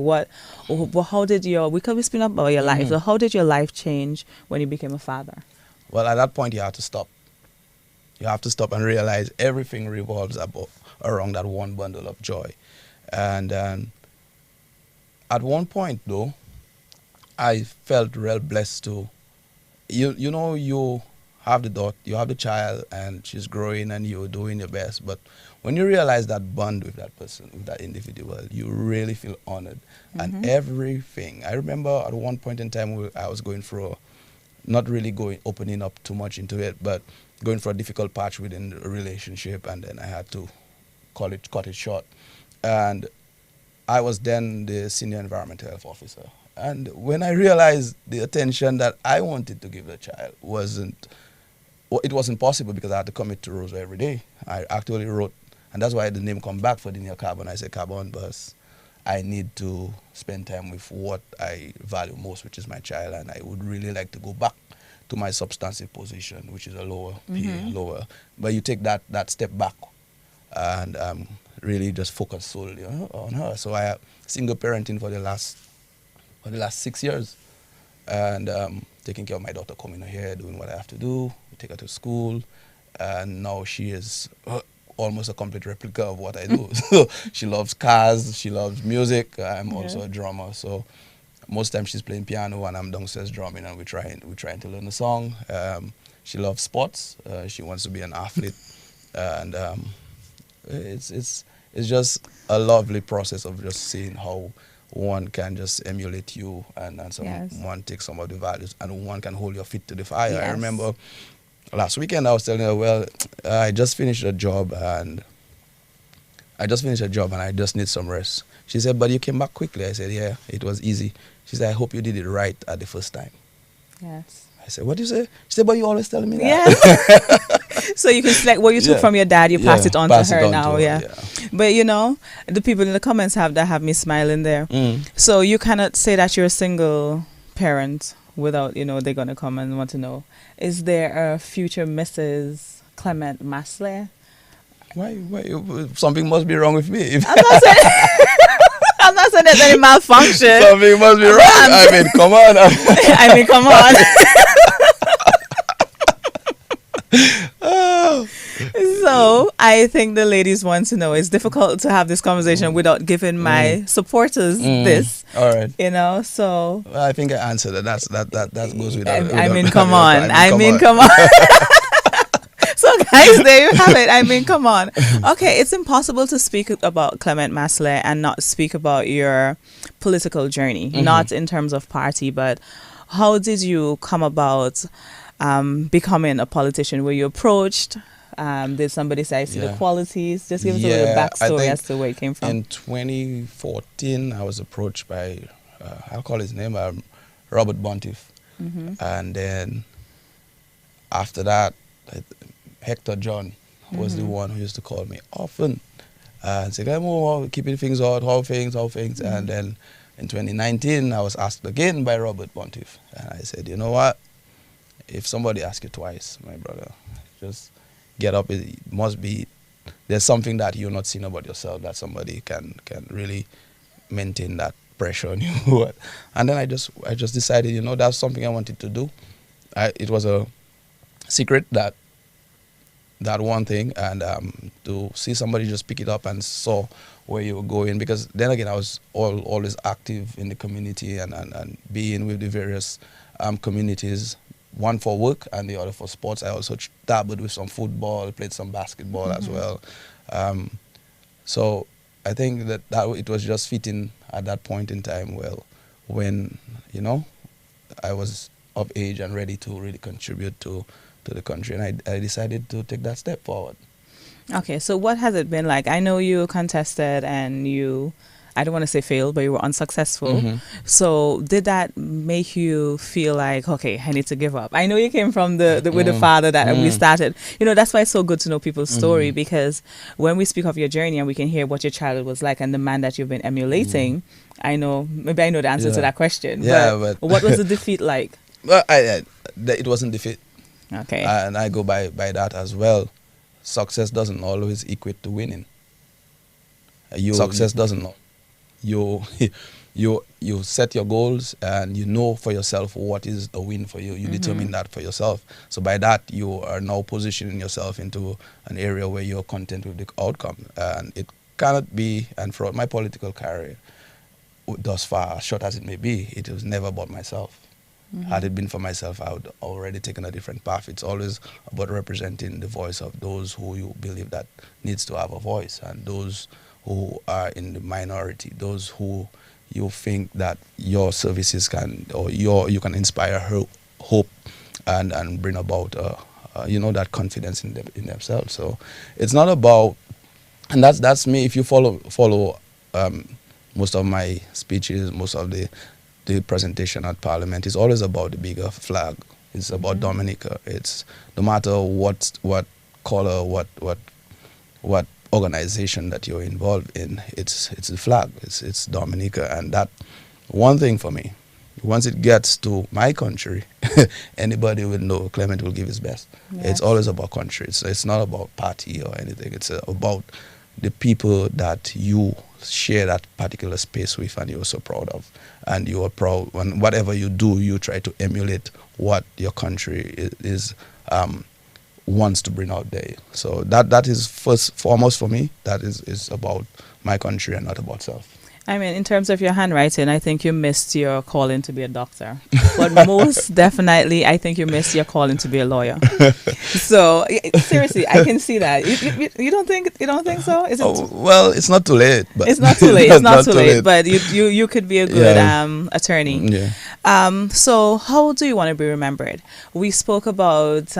how did your? We could be speaking about your life. Mhm. So how did your life change when you became a father? Well, at that point, you have to stop. You have to stop and realize everything revolves around that one bundle of joy. And at one point, though, I felt real blessed to, you know, you have the daughter, you have the child, and she's growing, and you're doing your best. But when you realize that bond with that person, with that individual, you really feel honored. And everything. I remember at one point in time, I was going through, not really opening up too much into it, but going for a difficult patch within a relationship, and then I had to cut it short. And I was then the senior environmental health officer. And when I realized the attention that I wanted to give the child it wasn't possible, because I had to commit to Rosa every day. I actually wrote, and that's why the name come back for the near carbon. I said carbon bus. I need to spend time with what I value most, which is my child, and I would really like to go back to my substantive position, which is a lower pay, lower. But you take that step back and really just focus solely on her. So I have single parenting for the last 6 years, and taking care of my daughter, coming here, doing what I have to do, take her to school, and now she is almost a complete replica of what I do. So she loves cars, she loves music. I'm also a drummer, so most times she's playing piano and I'm downstairs drumming, and we're trying to learn a song. She loves sports. She wants to be an athlete, and it's just a lovely process of just seeing how one can just emulate you, and one takes some of the values, and one can hold your feet to the fire. Yes. I remember last weekend I was telling her, well, I just finished a job and I just need some rest. She said, but you came back quickly. I said, yeah, it was easy. She said, I hope you did it right at the first time. Yes. I said, what do you say? She said, but you always telling me that. Yes. So you can select what you took from your dad, you pass it on to her now. Yeah. But you know, the people in the comments have me smiling there. So you cannot say that you're a single parent without, they're going to come and want to know, is there a future Mrs. Clement Marcellin? Why? Something must be wrong with me. I'm not saying there's any malfunction. Something must be wrong. I mean, come on. Come on. Oh. So I think the ladies want to know. It's difficult to have this conversation without giving my supporters this. All right. So well, I think I answered that. That goes without. Come on. Come on. So guys, there you have it. Come on. Okay, it's impossible to speak about Clement Marcellin and not speak about your political journey, not in terms of party, but how did you come about becoming a politician? Were you approached? Did somebody say, I see the qualities? Just give us a little backstory as to where it came from. In 2014, I was approached by, I'll call his name, Robert Bontiff. And then after that, Hector John was the one who used to call me often and say, keeping things out, how things. And then in 2019, I was asked again by Robert Bontiff. And I said, you know what? If somebody asks you twice, my brother, just get up, it must be there's something that you're not seeing about yourself that somebody can really maintain that pressure on you. And then I just decided, that's something I wanted to do. It was a secret, that one thing, and to see somebody just pick it up and saw where you were going, because then again I was always active in the community and being with the various communities, one for work and the other for sports. I also dabbled with some football, played some basketball as well. So I think that it was just fitting at that point in time, when I was of age and ready to really contribute to the country, and I decided to take that step forward. Okay, so what has it been like? I know you contested and I don't want to say failed, but you were unsuccessful. So did that make you feel like, okay, I need to give up? I know you came from with the father that we started. That's why it's so good to know people's story, because when we speak of your journey and we can hear what your childhood was like and the man that you've been emulating, maybe I know the answer to that question. Yeah, but what was the defeat like? Well, it wasn't defeat. Okay. And I go by that as well. Success doesn't always equate to winning. Success doesn't. You set your goals and you know for yourself what is a win for you. You determine that for yourself. So by that, you are now positioning yourself into an area where you're content with the outcome. And it cannot be, and throughout my political career, thus far, short as it may be, it was never about myself. Had it been for myself, I would already taken a different path. It's always about representing the voice of those who you believe that needs to have a voice, and those who are in the minority, those who you think that your services can, or you can inspire hope and bring about that confidence in themselves. So it's not about, and that's me. If you follow most of my speeches, most of the presentation at Parliament is always about the bigger flag. It's about Dominica. It's no matter what color, what organization that you're involved in, it's the flag. It's Dominica, and that one thing for me. Once it gets to my country, anybody will know Clement will give his best. Yes. It's always about country. It's not about party or anything. It's about the people that you share that particular space with and you're so proud of. And you are proud when whatever you do, you try to emulate what your country is wants to bring out there. So that is foremost for me. That is about my country and not about self. I mean, in terms of your handwriting, I think you missed your calling to be a doctor. But most definitely, I think you missed your calling to be a lawyer. So, seriously, I can see that. You don't think so? Is it well, it's not too late. But it's not too late. It's not too late. But you could be a good attorney. Yeah. So, how do you want to be remembered? We spoke about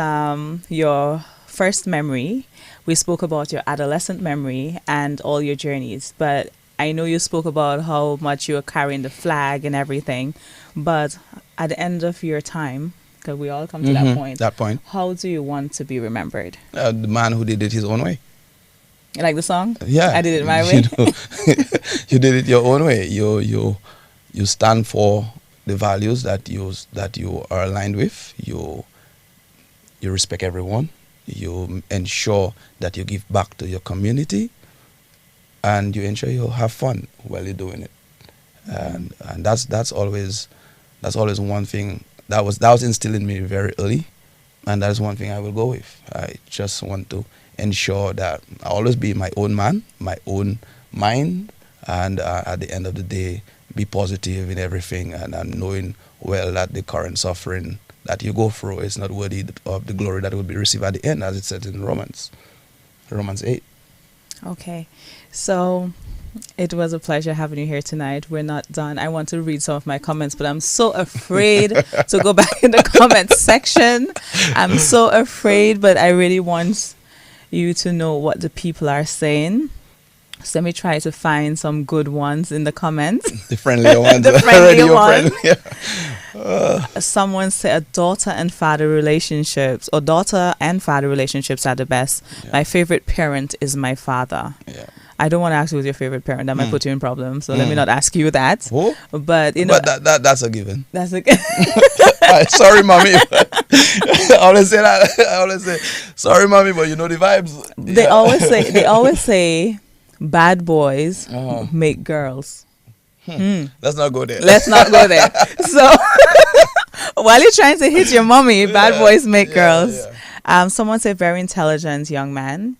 your first memory. We spoke about your adolescent memory and all your journeys. But I know you spoke about how much you were carrying the flag and everything, but at the end of your time, because we all come to that point, how do you want to be remembered? The man who did it his own way. You like the song? Yeah. I did it my way. You did it your own way. You stand for the values that you are aligned with. You respect everyone. You ensure that you give back to your community. And you ensure you have fun while you're doing it, and that's always one thing that was instilled in me very early, and that is one thing I will go with. I just want to ensure that I always be my own man, my own mind, and at the end of the day, be positive in everything, and knowing well that the current suffering that you go through is not worthy of the glory that will be received at the end, as it said in Romans 8. Okay. So it was a pleasure having you here tonight. We're not done. I want to read some of my comments, but I'm so afraid to go back in the comments section. I'm so afraid, but I really want you to know what the people are saying. So let me try to find some good ones in the comments. The friendlier ones. The friendlier ones. Someone said daughter and father relationships are the best. Yeah. My favorite parent is my father. Yeah. I don't want to ask you who's your favorite parent. That might put you in problems. So let me not ask you that. Who? But But that's a given. That's a given. Sorry, mommy. I always say that. I always say, sorry, mommy, but you know the vibes. They always say bad boys Uh-huh. make girls. Let's not go there. Let's not go there. So while you're trying to hit your mommy, bad boys make girls. Someone said very intelligent young man.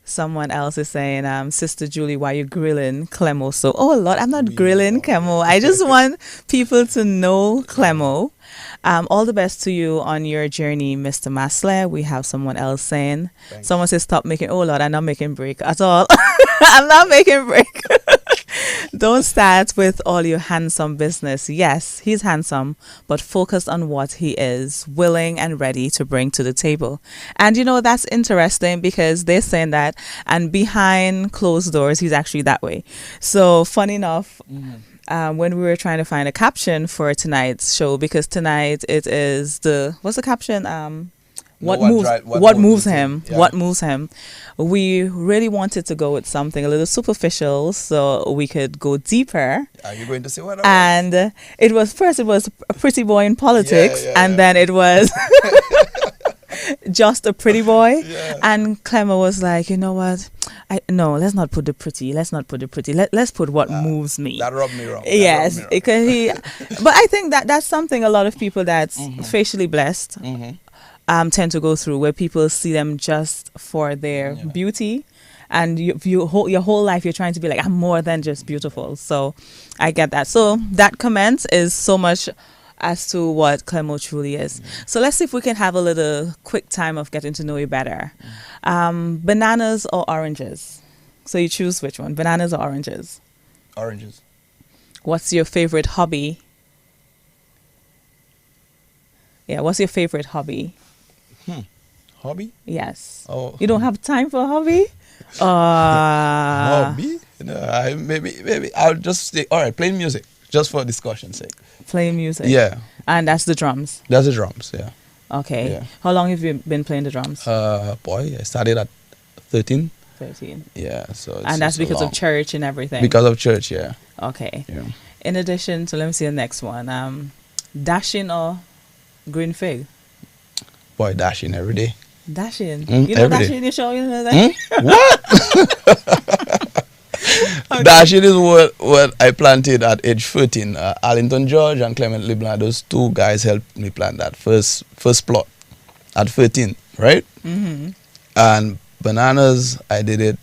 Someone else is saying, Sister Julie, why you grilling Clemo? So, oh Lord, I'm not grilling Clemo. I just want people to know Clemo. All the best to you on your journey, Mr. Masler. We have someone else saying, Thanks. someone says, stop making, oh Lord, I'm not making break at all. I'm not making break. Don't start with all your handsome business. Yes, he's handsome, but focus on what he is willing and ready to bring to the table. And you know, that's interesting because they're saying that, and behind closed doors, he's actually that way. So, funny enough, when we were trying to find a caption for tonight's show, because tonight it is what's the caption? What moves him? Yeah. What moves him? We really wanted to go with something a little superficial so we could go deeper. Are you going to say what? And it was a pretty boy in politics, and then it was just a pretty boy. Yeah. And Clemmer was like, you know what? No, let's not put the pretty. Let's not put the pretty. Let's put what moves me. That rubbed me wrong. Yes, because but I think that's something a lot of people that's facially blessed tend to go through, where people see them just for their beauty, and your whole life you're trying to be like, I'm more than just beautiful. So I get that. So that comment is so much as to what Clemo truly is. So let's see if we can have a little quick time of getting to know you better. Bananas or oranges? So you choose which one, bananas or oranges? Oranges. What's your favorite hobby? Yeah, what's your favorite hobby? Hobby? Yes. Oh. You don't have time for a hobby? Hobby? No, maybe I'll just stay. All right, playing music, just for discussion's sake. Playing music? Yeah. And that's the drums? That's the drums, yeah. Okay. Yeah. How long have you been playing the drums? Boy, I started at 13. 13. Yeah, so And that's so because long. of church and everything? Because of church, yeah. Okay. Yeah. In addition to, let me see the next one. Dashing or green fig? Boy, dashing every day. Dashing? Mm, You know every day. dashing in your show? You know that? What? Dashing is what I planted at age 13. Arlington George and Clement Leblanc, those two guys helped me plant that first plot at 13, right? Mm-hmm. And bananas, I did it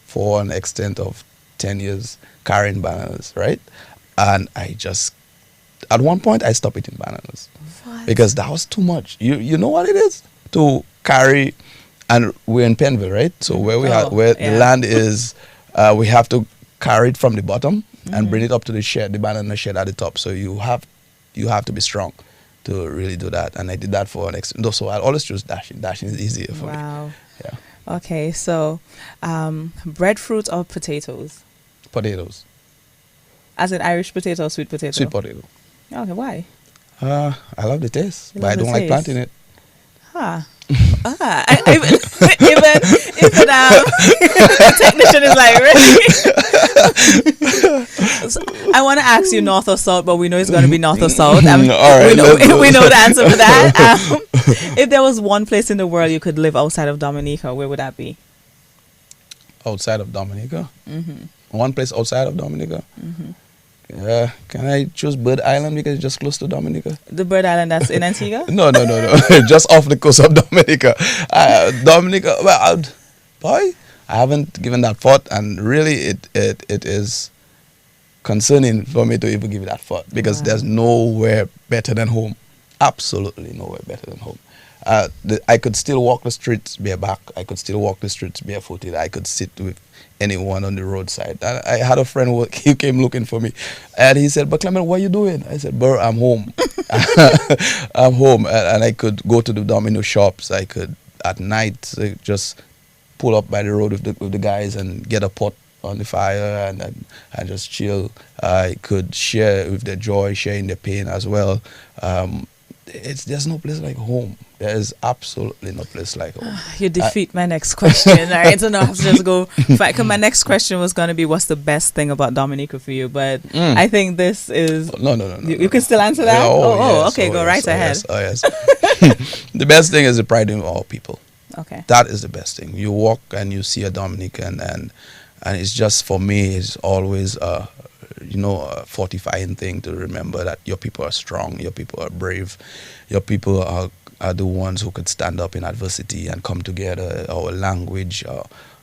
for an extent of 10 years, carrying bananas, right? And I just, at one point, I stopped eating bananas. What? Because that was too much. You know what it is to carry, and we're in Penville, right? So where the land is, we have to carry it from the bottom and bring it up to the shed, the banana shed at the top. So you have to be strong to really do that. And I did that for an extent. So I always choose dashing. Dashing is easier for me. Wow. Yeah. Okay, so breadfruit or potatoes? Potatoes. As in Irish potato or sweet potato? Sweet potato. Okay, why? I love the taste, You but I love the don't like taste. planting it. Huh. Even the technician is like, really? So, I want to ask you north or south, but we know it's going to be north or south. All right, we let's go. know the answer for that. If there was one place in the world you could live outside of Dominica, where would that be? Outside of Dominica? Mm-hmm. One place outside of Dominica? Mm-hmm. Can I choose Bird Island because it's just close to Dominica? The Bird Island that's in Antigua? No. Just off the coast of Dominica. Dominica, well, boy, I haven't given that thought, and really it is concerning for me to even give it that thought, because there's nowhere better than home. Absolutely nowhere better than home. I could still walk the streets bareback. I could still walk the streets barefooted. I could sit with anyone on the roadside. I had a friend who came looking for me, and he said, "But Clement, what are you doing?" I said, "Bro, I'm home." I'm home, and I could go to the domino shops. I could at night just pull up by the road with the guys and get a pot on the fire and just chill. I could share with their joy, share in their pain as well. there's no place like home. There is absolutely no place like home. You defeat my next question. All right, so now I have to just go. Cause my next question was going to be, what's the best thing about Dominica for you? But I think this is. No. You can still answer that? Yeah, yes, okay, go yes, right ahead. Yes. The best thing is the pride in all people. Okay. That is the best thing. You walk and you see a Dominican, and it's just, for me, it's always a fortifying thing to remember that your people are strong, your people are brave, your people are the ones who could stand up in adversity and come together. Our language,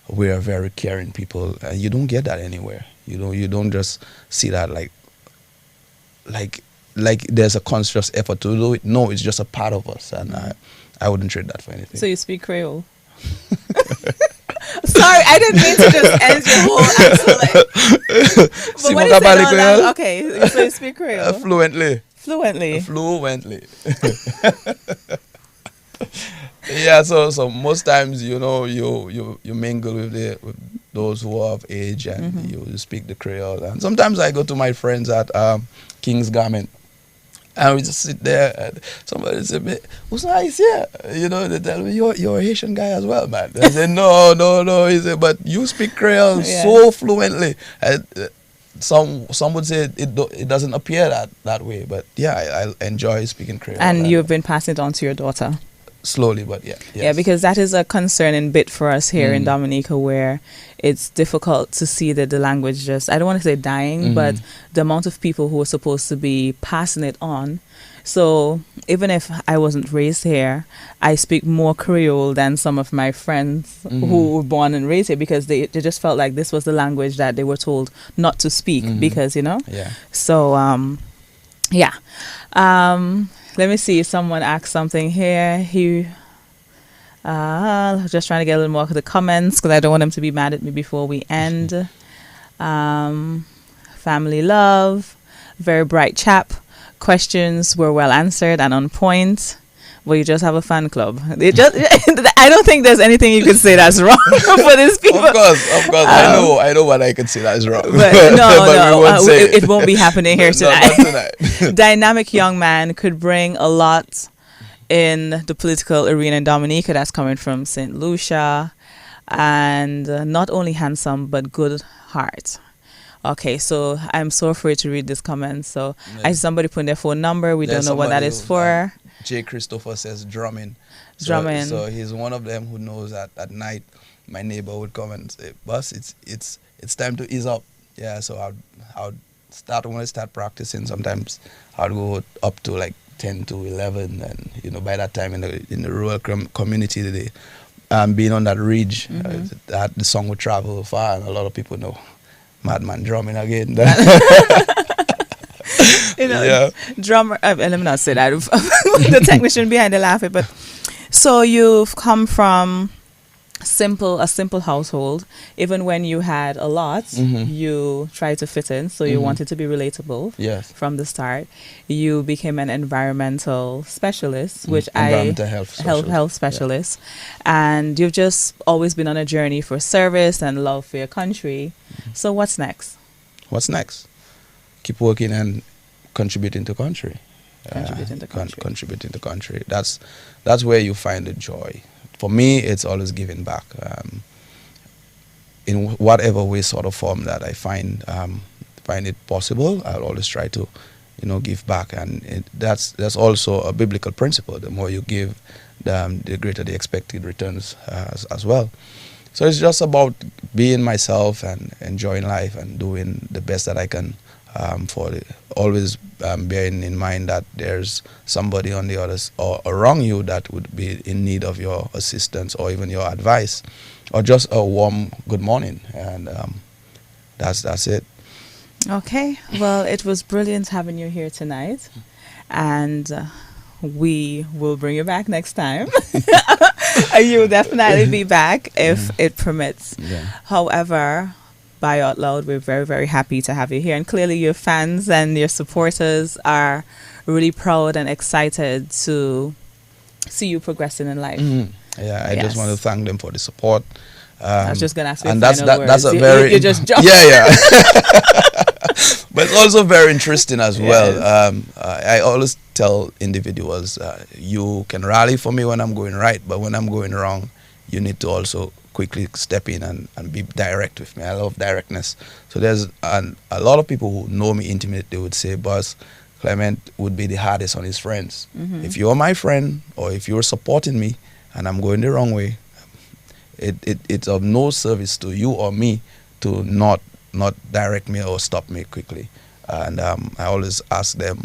we are very caring people, and you don't get that anywhere. You don't just see that like there's a conscious effort to do it. No, it's just a part of us, and I wouldn't trade that for anything. So you speak Creole? Sorry, I didn't mean to just end your whole answer. But when you said all that, okay, so you speak Creole? Fluently. Yeah, so most times, you mingle with those who are of age, and you speak the Creole. And sometimes I go to my friends at King's Garment, and we just sit there, and somebody say, "Who's nice here?" They tell me, "You're a Haitian guy as well, man." I say, "No." He said, "But you speak Creole so fluently." And, some would say it doesn't appear that way, but yeah, I enjoy speaking Creole. And you've been passing it on to your daughter? Slowly, but yeah. Yes. Yeah, because that is a concerning bit for us here in Dominica, where it's difficult to see that the language just, I don't want to say dying, but the amount of people who are supposed to be passing it on. So even if I wasn't raised here, I speak more Creole than some of my friends who were born and raised here, because they just felt like this was the language that they were told not to speak, because, Yeah. So, yeah. Let me see if someone asked something here. Just trying to get a little more of the comments, because I don't want them to be mad at me before we end. Family love, very bright chap. Questions were well answered and on point. Well, you just have a fan club. I don't think there's anything you can say that's wrong for these people. Of course. I know what I can say that's wrong. But it won't be happening here tonight. No, not tonight. Dynamic young man could bring a lot in the political arena in Dominica. That's coming from St. Lucia. And not only handsome, but good heart. Okay, so I'm so afraid to read this comment. So I see somebody put their phone number. We don't know what that is for. J. Christopher says drumming. Drumming. So he's one of them who knows that at night my neighbor would come and say, "Boss, it's time to ease up." Yeah, so I'll start, when I start practicing, sometimes I'll go up to like 10 to 11, and by that time in the rural community, being on that ridge, that the song would travel far, and a lot of people know Madman drumming again. Drummer. Let me not say that. The technician behind the laughing. But so you've come from a simple household. Even when you had a lot, you tried to fit in. So you wanted to be relatable. Yes. From the start, you became an environmental specialist, which health specialist, and you've just always been on a journey for service and love for your country. So what's next? Keep working and contributing to country. Contributing to country. That's where you find the joy. For me, it's always giving back. In whatever way, sort of form that I find it possible, I'll always try to, give back. And that's also a biblical principle. The more you give, the greater the expected returns as well. So it's just about being myself and enjoying life and doing the best that I can. Always bearing in mind that there's somebody on the other or around you that would be in need of your assistance or even your advice, or just a warm good morning, and that's it. Okay, well, it was brilliant having you here tonight, and we will bring you back next time. You will definitely be back if it permits. Yeah. However, by out loud, we're very, very happy to have you here, and clearly your fans and your supporters are really proud and excited to see you progressing in life. Yeah, I just want to thank them for the support. I was just gonna ask you, and that's a very you just jumped. Yeah. But it's also very interesting as well. Yes. I always tell individuals, you can rally for me when I'm going right, but when I'm going wrong, you need to also quickly step in and be direct with me. I love directness. So there's a lot of people who know me intimately, they would say, Boss, Clement would be the hardest on his friends. If you're my friend or if you're supporting me and I'm going the wrong way, it's of no service to you or me to not direct me or stop me quickly. And I always ask them,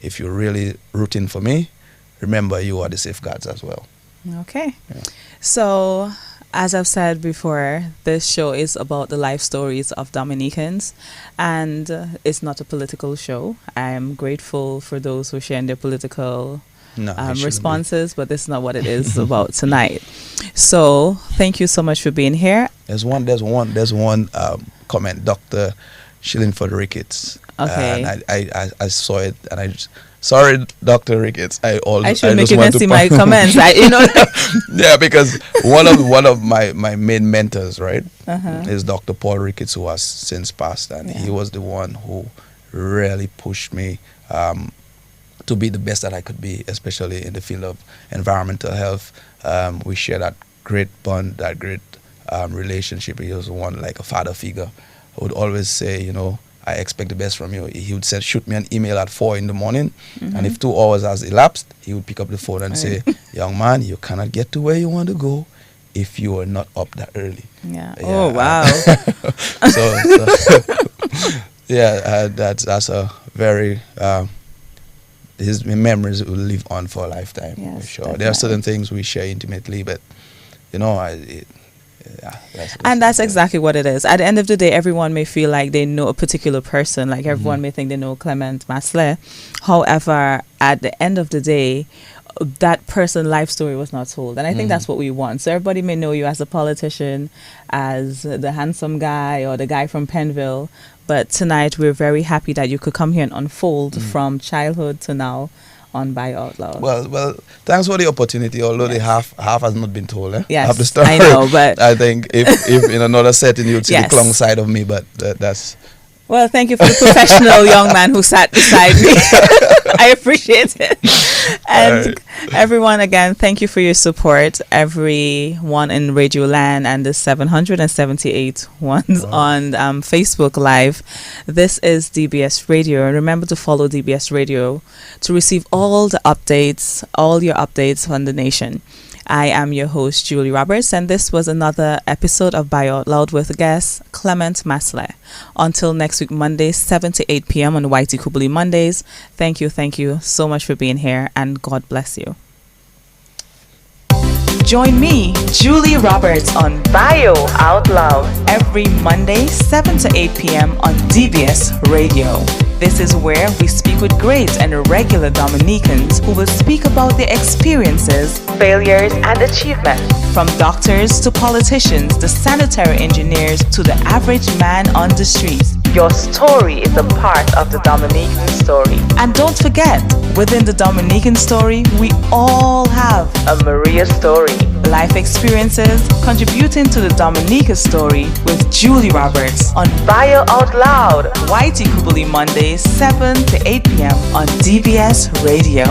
if you're really rooting for me, remember you are the safeguards as well. Okay. Yeah. So, as I've said before, this show is about the life stories of Dominicans, and it's not a political show. I am grateful for those who are sharing their political No, it shouldn't be. responses, but this is not what it is about tonight. So, thank you so much for being here. There's one comment, Dr. Shillingford Ricketts. Okay. And I saw it, and I just, sorry, Dr. Ricketts. I should make just you want can to see my comments. Yeah, because one of my main mentors, right, is Dr. Paul Ricketts, who has since passed, and he was the one who really pushed me to be the best that I could be, especially in the field of environmental health. We share that great bond, that great relationship. He was one like a father figure. I would always say, I expect the best from you. He would say, shoot me an email at 4 in the morning, and if 2 hours has elapsed, he would pick up the phone and say, young man, you cannot get to where you want to go if you are not up that early. Yeah. Oh, wow. That's a very his memories will live on for a lifetime. Yes, for sure. definitely. There are certain things we share intimately, but that's exactly what it is. At the end of the day, everyone may feel like they know a particular person, like everyone may think they know Clement Marcellin. However, at the end of the day, that person's life story was not told, and I think that's what we want. So everybody may know you as a politician, as the handsome guy or the guy from Penville, but tonight we're very happy that you could come here and unfold from childhood to now on Bio Out Loud. Well, thanks for the opportunity. Although the half has not been told. Yes, half the story. I know, but I think if in another setting you'd see the clong side of me, but that's. Well, thank you for the professional young man who sat beside me. I appreciate it. And everyone, again, thank you for your support. Everyone in Radio Land and the 778 ones on Facebook Live. This is DBS Radio. And remember to follow DBS Radio to receive all the updates, all your updates on the nation. I am your host, Julie Roberts, and this was another episode of Bio Out Loud with guest Clement Marcellin. Until next week, Monday, 7 to 8 p.m. on Whitey Kubuli Mondays. Thank you so much for being here, and God bless you. Join me, Julie Roberts, on Bio Out Loud every Monday, 7 to 8 p.m. on DBS Radio. This is where we speak with great and regular Dominicans who will speak about their experiences, failures, and achievements. From doctors to politicians, the sanitary engineers to the average man on the streets. Your story is a part of the Dominican story. And don't forget, within the Dominican story, we all have a Maria story. Life experiences contributing to the Dominica story with Julie Roberts on Bio Out Loud, Whitey Kubuli Mondays, 7 to 8 p.m. on DBS Radio.